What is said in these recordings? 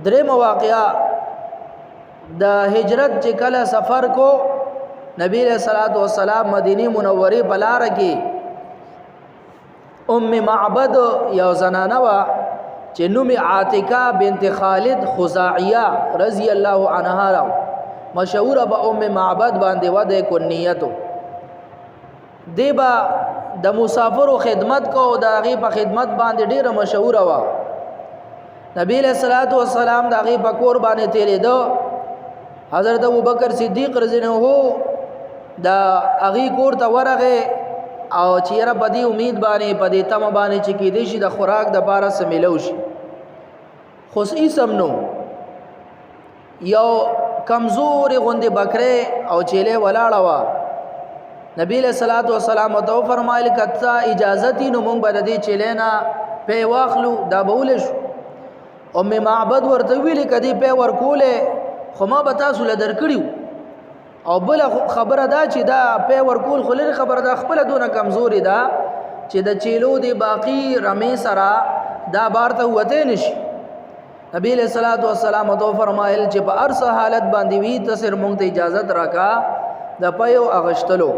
درې مواقعا د هجرت چې کله سفر کو نبی علیہ الصلوۃ والسلام مدینه منوره بلار کې ام معبد یو زنانه وا چې نوم عاتکه بنت خالد خزاعیه رضی الله عنها مشهور به ام معبد باندې وده کنیتو دیبا د مسافرو خدمت کو او د هغه په خدمت باندې ډیره مشهور وا نبی علیہ الصلوۃ والسلام د هغه په کور باندې تیرې دو حضرت ابوبکر صدیق رضی الله عنه دا هغه کور ته ورغه او چیرې بدی امید باندې پدې تم باندې چې کې دې شي د خوراک د بارا سمېلو شي خو سمنو یو کمزور غوندې بکره او چيله ولاړه وا نبی له صلوات و سلام او فرمایل کته اجازه نو مونږ به دې چيله نه په واخلو دا بولش ام معبد ورته ویل کدي په ورکوله خو ما به تاسو له درکړیو او بل خبره دا چې دا په ورکول خلل خبره دا خپل دونه کمزوري دا چې د چيلو دی باقی رمي سرا دا بارته وته نشي نبی علیہ الصلوۃ والسلام تو فرمایل چې په ارس حالت باندې وی تسر مونږ ته اجازه راکا د پيو اغشتلو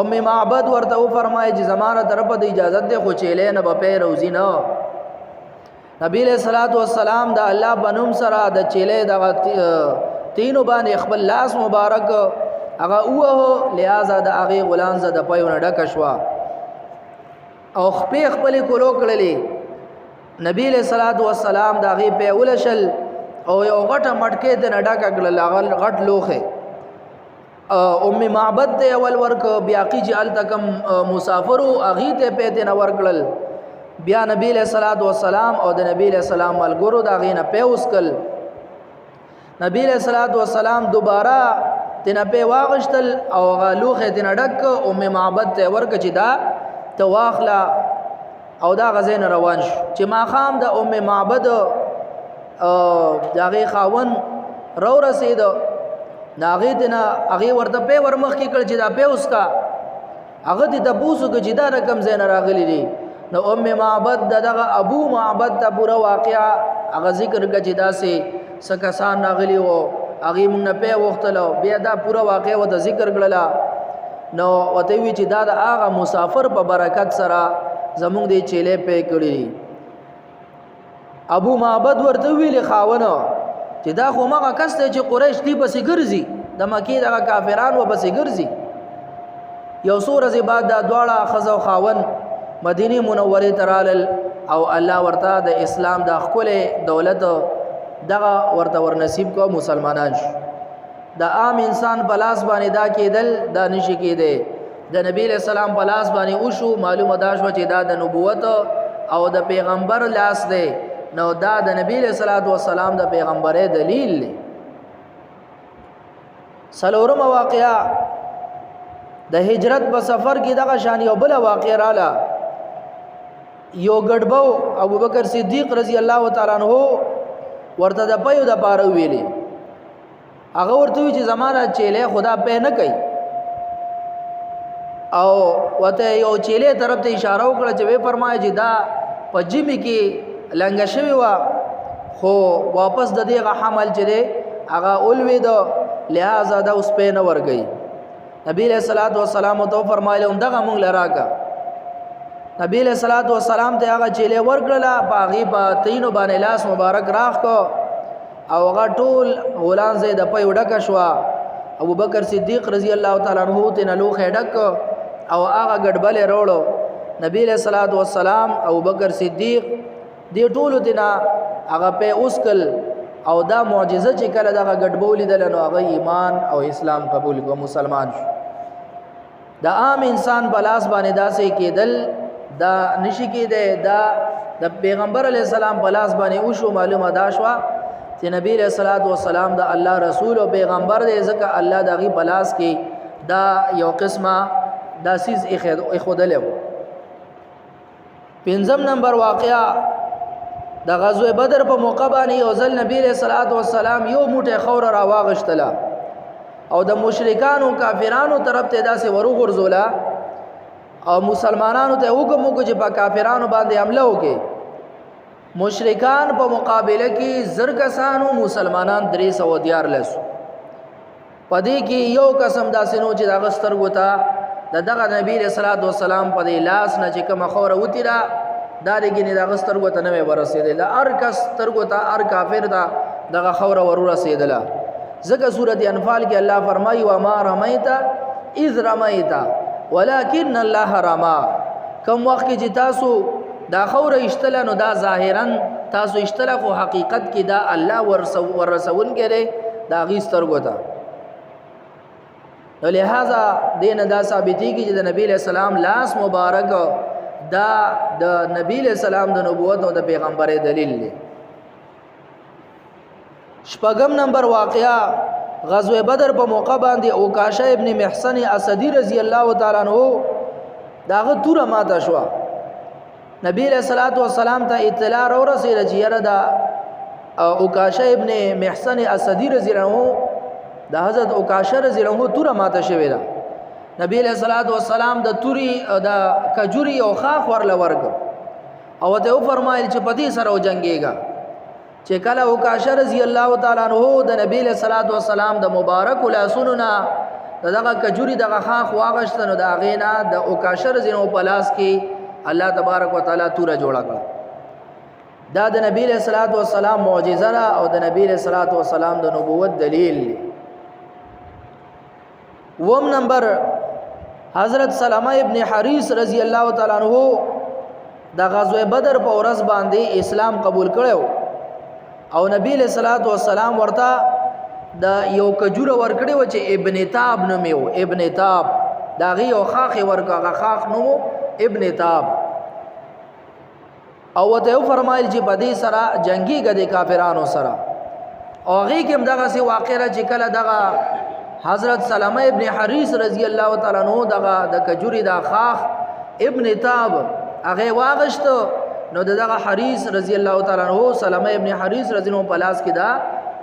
ام معبد ورته فرمایي چې زمانه طرف د اجازه ده خو چيله نه به پي روزي نه نبی علیہ الصلوۃ والسلام دا الله بنوم سره د چيله د تینو باندې خپل لاس مبارک هغه اوه لہذا د هغه غلام زده پيو نه ډک شوا او خپل کولو کړلې نبی علیہ الصلوۃ والسلام دا غي په ولشل او یو غټه مټکه د نډاکه کړل غټ لوخه ام معبد ته اول ورک بیا کی جال تکم مسافر اغي ته پته نه ورکړل بیا نبی علیہ الصلوۃ والسلام او د نبی علیہ السلام ملګرو دا غي نه پیوسکل نبی علیہ الصلوۃ والسلام دوباره تنه په واغشتل او غلوخه تنه ډک ام معبد ته ورک چې دا تواخلا او دا غزين روان شو چې ما خام د ام معبد داغه خاون رو رسید ناغه دنا هغه ورته په ورمخ کې کړ چې دا په اوسکا هغه د بوسو کې جدا رقم زین راغلی دي نو ام معبد دغه ابو معبد ته پورا واقعا هغه ذکر کې جدا سي سکسان راغلی وو هغه مونږ په وختلو بیا دا پورا واقعا و د ذکر کړلا نو وته وی چې دا هغه مسافر په برکت سره زمونږ دی چيله په کړی ابو معبد ورته ویل خاونه چې دا خو ماګه کسته چې قریش دی بسې ګرځي د مکی د کافرانو بسې ګرځي یو سور از بعد دا دواړه خزو خاون مدینه منوره ترال او الله ورته د اسلام د خپل دولت دغه ورته ورنصیب کو مسلمانان شو د عام انسان بلاس باندې دا کېدل دا نشي کېده د نبی علیہ السلام په لاس باندې وشو معلومه دا شو چې دا د نبوت او د پیغمبر لاس دی نو دا د نبی علیہ الصلوۃ والسلام د پیغمبري دلیل دی سلورم واقعا د هجرت په سفر کې دغه شان یو بل واقعا رااله یو ګډبو ابوبکر صدیق رضی الله تعالی عنہ ورته د پيو د پاره ویلي هغه ورته چې زمانہ چيله خدا په نه کوي او وته یو چيله طرف ته اشاره وکړه چې وی فرمایي چې دا پجمی کې لنګ شوی وا خو واپس د دې حمل چره هغه اولوي دو لہذا دا اوس په نه ورګي نبی علیہ الصلوۃ والسلام تو فرمایله دغه مونږ لراکا نبی علیہ الصلوۃ والسلام ته هغه چيله ورګړه باغی په تینو باندې لاس مبارک راخ کو او هغه ټول غلام زید په وډک شو ابوبکر صدیق رضی الله تعالی عنہ ته نه لوخه ډک او هغه ګډبل وروړو نبی علیہ الصلوۃ والسلام ابوبکر صدیق دی ټول دینا هغه په اوسکل او دا معجزه چې کله دغه ګډبول دل نو هغه ایمان او اسلام قبول کو مسلمان شو دا عام انسان بلاس باندې داسې کېدل دا نشي کېده دا د پیغمبر علی السلام بلاس باندې او شو معلومه دا شو چې نبی علیہ الصلوۃ والسلام دا الله رسول او پیغمبر دی ځکه الله دغه بلاس کې دا یو قسمه دا سیز اخودلو پنځم نمبر واقعا د غزوه بدر په موقع باندې او ځل نبی علیہ الصلوۃ والسلام یو موټه خور را واغشتله او د مشرکانو کافرانو طرف ته داسې ورو غرزولا او مسلمانانو ته حکم وکړي چې په کافرانو باندې حمله وکړي مشرکان په مقابله کې زر کسانو مسلمانان 314 پدې کې یو قسم داسې نو چې دا سترګو ته دغه نبی رسول الله والسلام په لاس نه چې کوم خوره وتی را دا دګنی دا سترګو ته نه ورسېدل هر کس سترګو ته هر کافر دا دغه خوره ورسېدل ځکه سورۃ انفال کې الله فرمایي و ما رمیت اذ رمیت ولکن الله رما کوم وخت کې تاسو دا خوره اشتله نو دا ظاهرا تاسو اشتله خو حقیقت کې دا الله ورسول کړي دا غي سترګو ته لہذا دین دا ثابتی کی چې د نبی علیہ السلام لاس مبارک دا د نبی علیہ السلام د نبوت او د پیغمبر دلیل دی شپږم نمبر واقعا غزوه بدر په موقع باندې اوکاشه ابن محسن اسدی رضی الله تعالی عنہ داغه توره ماته شو نبی علیہ الصلوۃ والسلام ته اطلاع ورسېده چې یره دا اوکاشه ابن محسن اسدی رضی الله عنہ دا حضرت اوکاشه رضی الله عنه توره ماته شوی دا نبی علیہ الصلوۃ والسلام د توري د کجوري او خاخ ورل ورګ او ته فرمایل چې پدې سره وجنګيږي چې کله اوکاشه رضی الله تعالی عنہ د نبی علیہ الصلوۃ والسلام د مبارک لاسونو دغه کجوري دغه خاخ واغشتنو دا غینا د اوکاشه رضی الله پلاس کې الله تبارک وتعالى توره جوړه کړه دا د نبی علیہ الصلوۃ والسلام معجزه او د نبی علیہ الصلوۃ والسلام د نبوت دلیل وم نمبر حضرت سلمہ ابن حریث رضی الله تعالی عنہ د غزوه بدر په ورځ باندې اسلام قبول کړو او نبی له صلوات و سلام ورته د یو کجوره ورکړی و چې ابن تاب نومیو ابن تاب دا غي او خاخ ورکا خاخ نو ابن تاب او ته فرمایل چې بدی سره جنگي غدي کافرانو سره او غي کوم دغه سی واقعه چې کله دغه حضرت سلمہ ابن حریث رضی الله تعالی عنہ دغه د کجوري دا خاخ ابن تاب هغه واغشت نو دغه حریث رضی الله تعالی عنہ سلمہ ابن حریث رضی الله پلاس کې دا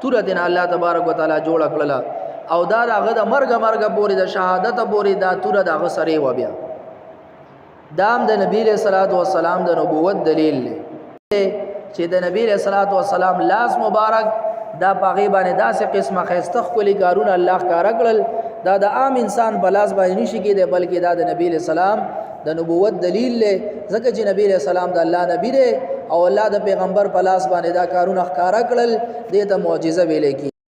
تور دین الله تبارک وتعالى جوړ کړل او دا هغه د مرګ پورې د شهادت پورې دا تور دغه سره و بیا دام د نبی له صلوات و سلام د نبوت دلیل چې د نبی له صلوات و سلام لاس مبارک دا پاغي باندې داسې قسمه خيسته خولي کارونه الله کار کړل دا د عام انسان بلاس باندې نشي کېده بلکې دا د نبی له سلام د نبوت دلیل له ځکه چې نبی له سلام د الله نبی دی او الله د پیغمبر بلاس باندې دا کارونه کار کړل دې ته معجزه ویل کی